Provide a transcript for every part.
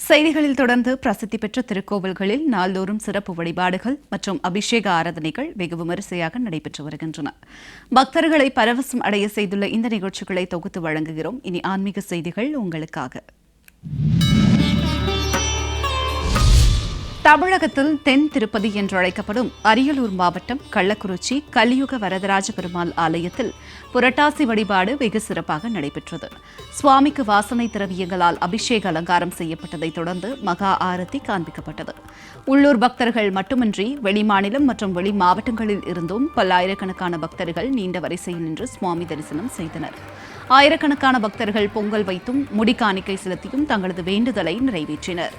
செய்திகளில் தொடர்ந்து பிரசித்தி பெற்ற திருக்கோவில்களில் நாள்தோறும் சிறப்பு வழிபாடுகள் மற்றும் அபிஷேக ஆராதனைகள் வெகு விமரிசையாக நடைபெற்று வருகின்றன. பக்தர்களை பரவசம் அடைய செய்துள்ள இந்த நிகழ்ச்சிகளை தொகுத்து வழங்குகிறோம். இனி ஆன்மீக செய்திகள் உங்களுக்காக. தமிழகத்தில் தென் திருப்பதி என்றழைக்கப்படும் அரியலூர் மாவட்டம் கள்ளக்குறிச்சி கலியுக வரதராஜ பெருமாள் ஆலயத்தில் புரட்டாசி வழிபாடு வெகு சிறப்பாக நடைபெற்றது. சுவாமிக்கு வாசனை திரவியங்களால் அபிஷேக அலங்காரம் செய்யப்பட்டதைத் தொடர்ந்து மகா ஆரத்தி காண்பிக்கப்பட்டது. உள்ளூர் பக்தர்கள் மட்டுமின்றி வெளிமாநிலம் மற்றும் வெளி மாவட்டங்களில் இருந்தும் பல்லாயிரக்கணக்கான பக்தர்கள் நீண்ட வரிசையில் நின்று சுவாமி தரிசனம் செய்தனர். ஆயிரக்கணக்கான பக்தர்கள் பொங்கல் வைத்தும் முடிக்காணிக்கை செலுத்தியும் தங்களது வேண்டுதலை நிறைவேற்றினர்.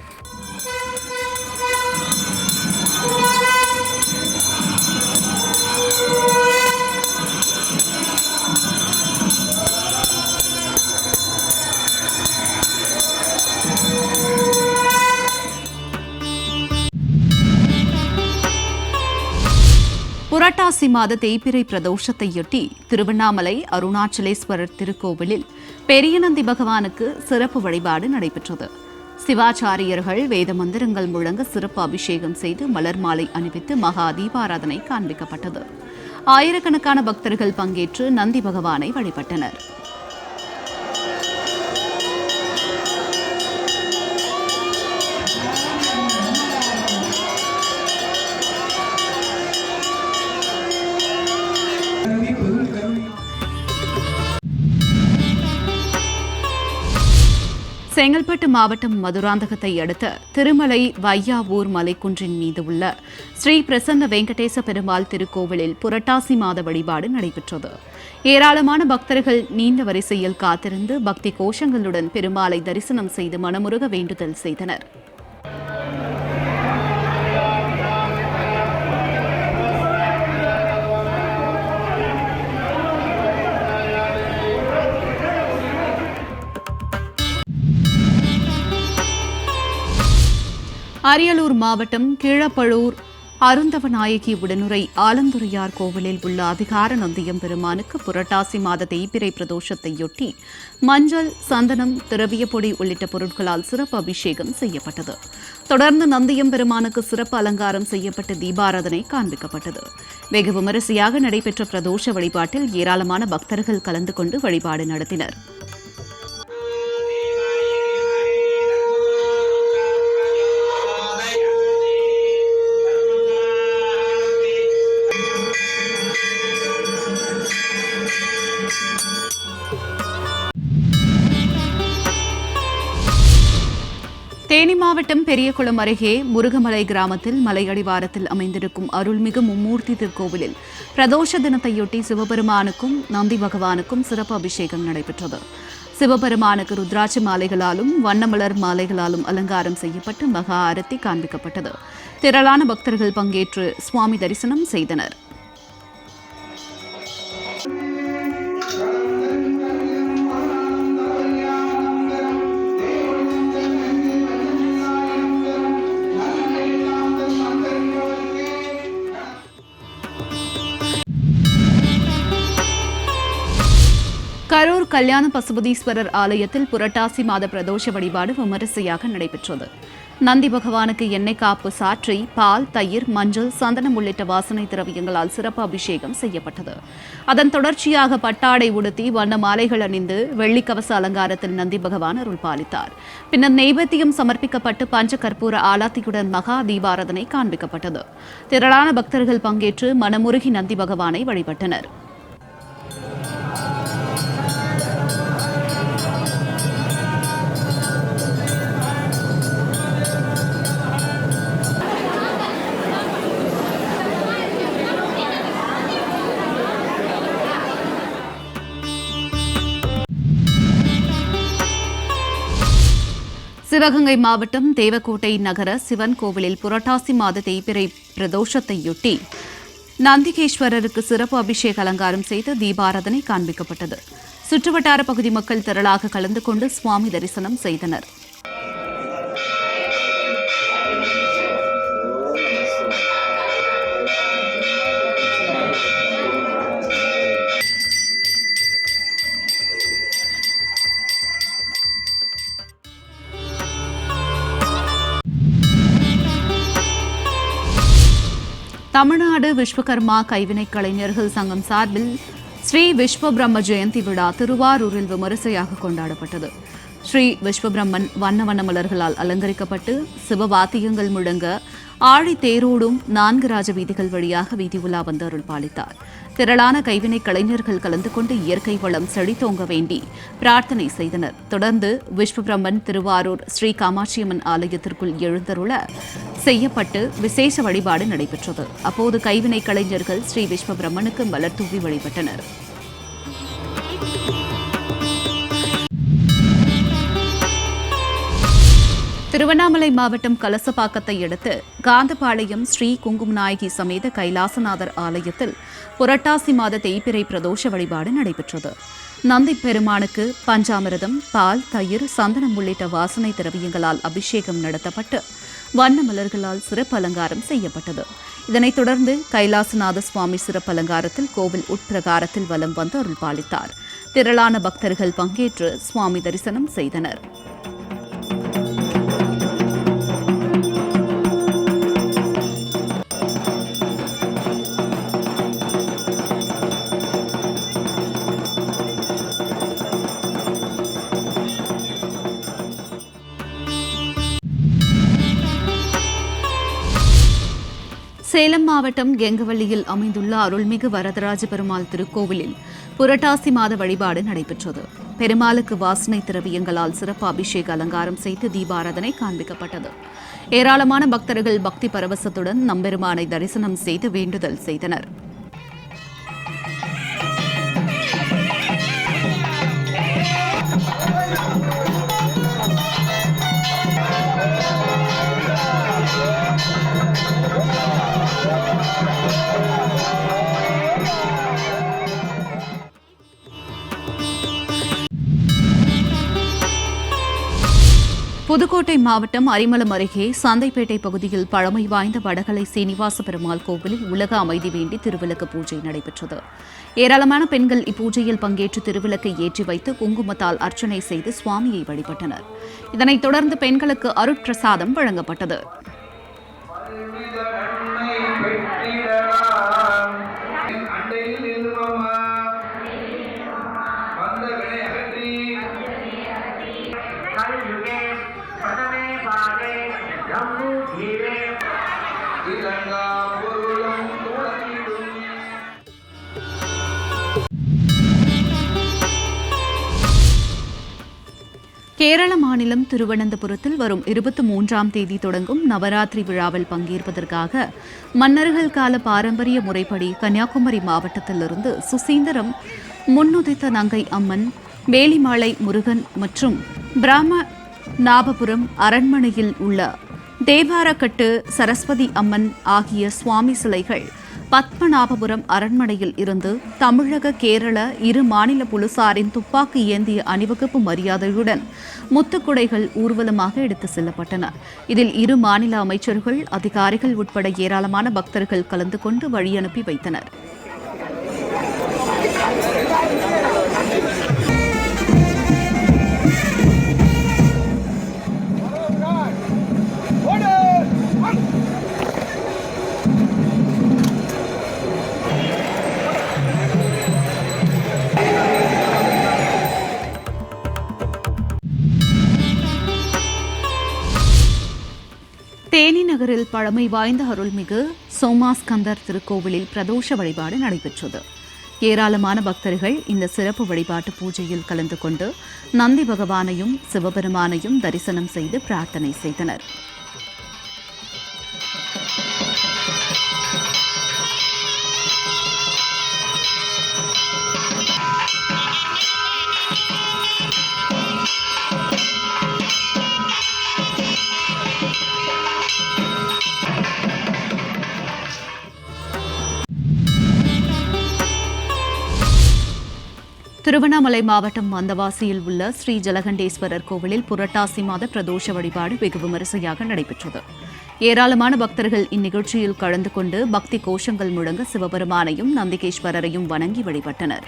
புரட்டாசி மாத தேய்பிறை பிரதோஷத்தையொட்டி திருவண்ணாமலை அருணாச்சலேஸ்வரர் திருக்கோவிலில் பெரியநந்தி பகவானுக்கு சிறப்பு வழிபாடு நடைபெற்றது. சிவாச்சாரியர்கள் வேத மந்திரங்கள் முழங்க சிறப்பு அபிஷேகம் செய்து மலர் மாலை அணிவித்து மகா தீபாராதனை காண்பிக்கப்பட்டது. ஆயிரக்கணக்கான பக்தர்கள் பங்கேற்று நந்தி பகவானை வழிபட்டனர். செங்கல்பட்டு மாவட்டம் மதுராந்தகத்தை அடுத்த திருமலை வையாவூர் மலைக்குன்றின் மீது உள்ள ஸ்ரீ பிரசன்ன வெங்கடேச பெருமாள் திருக்கோவிலில் புரட்டாசி மாத வழிபாடு நடைபெற்றது. ஏராளமான பக்தர்கள் நீண்ட வரிசையில் காத்திருந்து பக்தி கோஷங்களுடன் பெருமாளை தரிசனம் செய்து மனமுருக வேண்டுதல் செய்தனர். அரியலூர் மாவட்டம் கீழப்பழூர் அருந்தவநாயகி உடனுரை ஆலந்துறையார் கோவிலில் உள்ள அதிகார நந்தியம் பெருமானுக்கு புரட்டாசி மாத தேய்பிறை பிரதோஷத்தையொட்டி மஞ்சள், சந்தனம், திரவிய பொடி உள்ளிட்ட பொருட்களால் சிறப்பு அபிஷேகம் செய்யப்பட்டது. தொடர்ந்து நந்தியம் பெருமானுக்கு சிறப்பு அலங்காரம் செய்யப்பட்ட தீபாராதனை காண்பிக்கப்பட்டது. வெகு விமரிசையாக நடைபெற்ற பிரதோஷ வழிபாட்டில் ஏராளமான பக்தர்கள் கலந்து கொண்டு வழிபாடு நடத்தினர். தேனி மாவட்டம் பெரியகுளம் அருகே முருகமலை கிராமத்தில் மலையடிவாரத்தில் அமைந்திருக்கும் அருள்மிகு மும்மூர்த்தி திருக்கோவிலில் பிரதோஷ தினத்தையொட்டி சிவபெருமானுக்கும் நந்தி பகவானுக்கும் சிறப்பு அபிஷேகம் நடைபெற்றது. சிவபெருமானுக்கு ருத்ராட்ச மாலைகளாலும் வண்ணமலர் மாலைகளாலும் அலங்காரம் செய்யப்பட்டு மகா ஆரத்தி காண்பிக்கப்பட்டது. திரளான பக்தர்கள் பங்கேற்று சுவாமி தரிசனம் செய்தனர். கரூர் கல்யாண பசுபதீஸ்வரர் ஆலயத்தில் புரட்டாசி மாத பிரதோஷ வழிபாடு விமரிசையாக நடைபெற்றது. நந்தி பகவானுக்கு எண்ணெய் காப்பு சாற்றி பால், தயிர், மஞ்சள், சந்தனம் உள்ளிட்ட வாசனை திரவியங்களால் சிறப்பு அபிஷேகம் செய்யப்பட்டது. அதன் தொடர்ச்சியாக பட்டாடை உடுத்தி வண்ண மாலைகள் அணிந்து வெள்ளிக்கவச அலங்காரத்தில் நந்தி பகவான் அருள் பாலித்தார். பின்னர் நெய்வேத்தியம் சமர்ப்பிக்கப்பட்டு பஞ்ச கற்பூர ஆலாத்தியுடன் மகா தீபாராதனை காண்பிக்கப்பட்டது. திரளான பக்தர்கள் பங்கேற்று மனமுருகி நந்தி பகவானை வழிபட்டனர். சிவகங்கை மாவட்டம் தேவக்கோட்டை நகர சிவன் கோவிலில் புரட்டாசி மாத தேய்பிறை பிரதோஷத்தையொட்டி நந்திகேஸ்வரருக்கு சிறப்பு அபிஷேக அலங்காரம் செய்து தீபாராதனை காண்பிக்கப்பட்டது. சுற்றுவட்டார பகுதி மக்கள் திரளாக கலந்து கொண்டு சுவாமி தரிசனம் செய்தனர். தமிழ்நாடு விஸ்வகர்மா கைவினைக் கலைஞர்கள் சங்கம் சார்பில் ஸ்ரீ விஸ்வபிரம்ம ஜெயந்தி விழா திருவாரூரில் விமரிசையாக கொண்டாடப்பட்டது. ஸ்ரீ விஸ்வபிரம்மன் வண்ண வண்ண மலர்களால் அலங்கரிக்கப்பட்டு சிவவாத்தியங்கள் முழங்க ஆழி தேரோடும் 4 ராஜ வீதிகள் வழியாக வீதி உலா வந்து அருள் பாலித்தார். திரளான கைவினைக் கலைஞர்கள் கலந்து கொண்டு இயற்கை வளம் செழித்தோங்க வேண்டி பிரார்த்தனை செய்தனர். தொடர்ந்து விஸ்வபிரம்மன் திருவாரூர் ஸ்ரீ காமாட்சியம்மன் ஆலயத்திற்குள் எழுந்தருள செய்யப்பட்டு விசேஷ வழிபாடு நடைபெற்றது. அப்போது கைவினைக் கலைஞர்கள் ஸ்ரீ விஸ்வபிரம்மனுக்கு மலர் தூவி வழிபட்டனர். திருவண்ணாமலை மாவட்டம் கலசப்பாக்கத்தை அடுத்து காந்தபாளையம் ஸ்ரீ குங்குமநாயகி சமேத கைலாசநாதர் ஆலயத்தில் புரட்டாசி மாத தேய்பிறை பிரதோஷ வழிபாடு நடைபெற்றது. நந்தி பெருமானுக்கு பஞ்சாமிரதம், பால், தயிர், சந்தனம் உள்ளிட்ட வாசனை திரவியங்களால் அபிஷேகம் நடத்தப்பட்டு வண்ண மலர்களால் சிறப்பு அலங்காரம் செய்யப்பட்டது. இதனைத் தொடர்ந்து கைலாசநாத சுவாமி சிறப்பு அலங்காரத்தில் கோவில் உட்பிரகாரத்தில் வலம் வந்து அருள் பாலித்தார். திரளான பக்தர்கள் பங்கேற்று சுவாமி தரிசனம் செய்தனர். சேலம் மாவட்டம் கெங்கவள்ளியில் அமைந்துள்ள அருள்மிகு வரதராஜ பெருமாள் திருக்கோவிலில் புரட்டாசி மாத வழிபாடு நடைபெற்றது. பெருமாளுக்கு வாசனை திரவியங்களால் சிறப்பு அபிஷேக அலங்காரம் செய்து தீபாராதனை காண்பிக்கப்பட்டது. ஏராளமான பக்தர்கள் பக்தி பரவசத்துடன் நம்பெருமானை தரிசனம் செய்து வேண்டுதல் செய்தனர். புதுக்கோட்டை மாவட்டம் அரிமளம் அருகே சந்தைப்பேட்டை பகுதியில் பழமை வாய்ந்த வடகலை சீனிவாச பெருமாள் கோவிலில் உலக அமைதி வேண்டி திருவிளக்கு பூஜை நடைபெற்றது. ஏராளமான பெண்கள் இப்பூஜையில் பங்கேற்று திருவிளக்கை ஏற்றி வைத்து குங்குமத்தால் அர்ச்சனை செய்து சுவாமியை வழிபட்டனர். இதனைத் தொடர்ந்து பெண்களுக்கு அருட்பிரசாதம் வழங்கப்பட்டது. கேரள மாநிலம் திருவனந்தபுரத்தில் வரும் 23ஆம் தேதி தொடங்கும் நவராத்திரி விழாவில் பங்கேற்பதற்காக மன்னர்கள் கால பாரம்பரிய முறைப்படி கன்னியாகுமரி மாவட்டத்திலிருந்து சுசீந்திரம், முன்னுதித்த நங்கை அம்மன், வேலிமாலை முருகன் மற்றும் பிராமநாபபுரம் அரண்மனையில் உள்ள தேவாரக்கட்டு சரஸ்வதி அம்மன் ஆகிய சுவாமி சிலைகள் பத்மநாபபுரம் அரண்மனையில் இருந்து தமிழக, கேரள இரு மாநில போலீசாரின் துப்பாக்கி ஏந்திய அணிவகுப்பு மரியாதையுடன் முத்துக்குடைகள் ஊர்வலமாக எடுத்து செல்லப்பட்டன. இதில் இரு மாநில அமைச்சர்கள், அதிகாரிகள் உட்பட ஏராளமான பக்தர்கள் கலந்து கொண்டு வழியனுப்பி வைத்தனர். தேனி நகரில் பழமை வாய்ந்த அருள்மிகு சோமாஸ்கந்தர் திருக்கோவிலில் பிரதோஷ வழிபாடு நடைபெற்றது. ஏராளமான பக்தர்கள் இந்த சிறப்பு வழிபாட்டு பூஜையில் கலந்து கொண்டு நந்தி பகவானையும் சிவபெருமானையும் தரிசனம் செய்து பிரார்த்தனை செய்தனர். திருவண்ணாமலை மாவட்டம் வந்தவாசியில் உள்ள ஸ்ரீ ஜலகண்டேஸ்வரர் கோவிலில் புரட்டாசி மாத பிரதோஷ வழிபாடு வெகு விமரிசையாக நடைபெற்றது. ஏராளமான பக்தர்கள் இந்நிகழ்ச்சியில் கலந்து கொண்டு பக்தி கோஷங்கள் முழங்க சிவபெருமானையும் நந்திகேஸ்வரரையும் வணங்கி வழிபட்டனர்.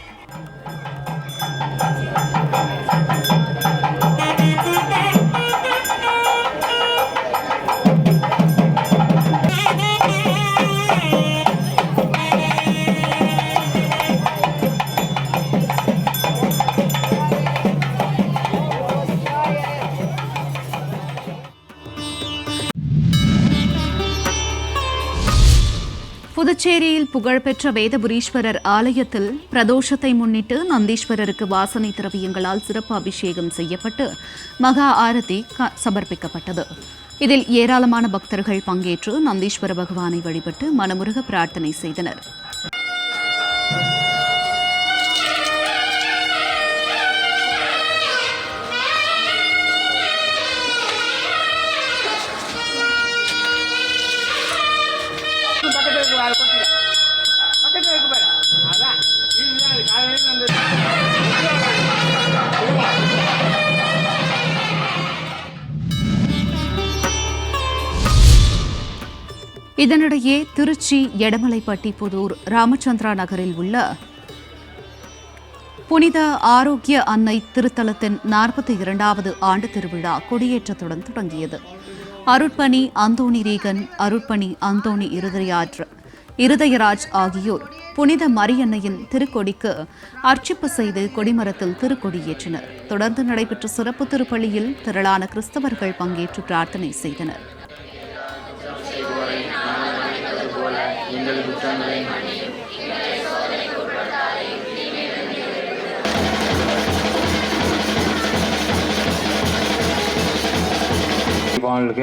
புதுச்சேரியில் புகழ்பெற்ற வேதபுரீஸ்வரர் ஆலயத்தில் பிரதோஷத்தை முன்னிட்டு நந்தீஸ்வரருக்கு வாசனை திரவியங்களால் சிறப்பு அபிஷேகம் செய்யப்பட்டு மகா ஆரத்தி சமர்ப்பிக்கப்பட்டது. இதில் ஏராளமான பக்தர்கள் பங்கேற்று நந்தீஸ்வர பகவானை வழிபட்டு மனமுருக பிரார்த்தனை செய்தனர். இதனிடையே திருச்சி எடமலைப்பட்டி புதூர் ராமச்சந்திரா நகரில் உள்ள புனித ஆரோக்கிய அன்னை திருத்தலத்தின் 42வது ஆண்டு திருவிழா கொடியேற்றத்துடன் தொடங்கியது. அருட்பணி அந்தோணி ரீகன், அருட்பணி அந்தோணி இருதயராஜ் ஆகியோர் புனித மரியன்னையின் திருக்கொடிக்கு அர்ச்சிப்பு செய்து கொடிமரத்தில் திருக்கொடியேற்றினர். தொடர்ந்து நடைபெற்ற சிறப்பு திருப்பலியில் திரளான கிறிஸ்தவர்கள் பங்கேற்று பிரார்த்தனை செய்தனர். வாழ்க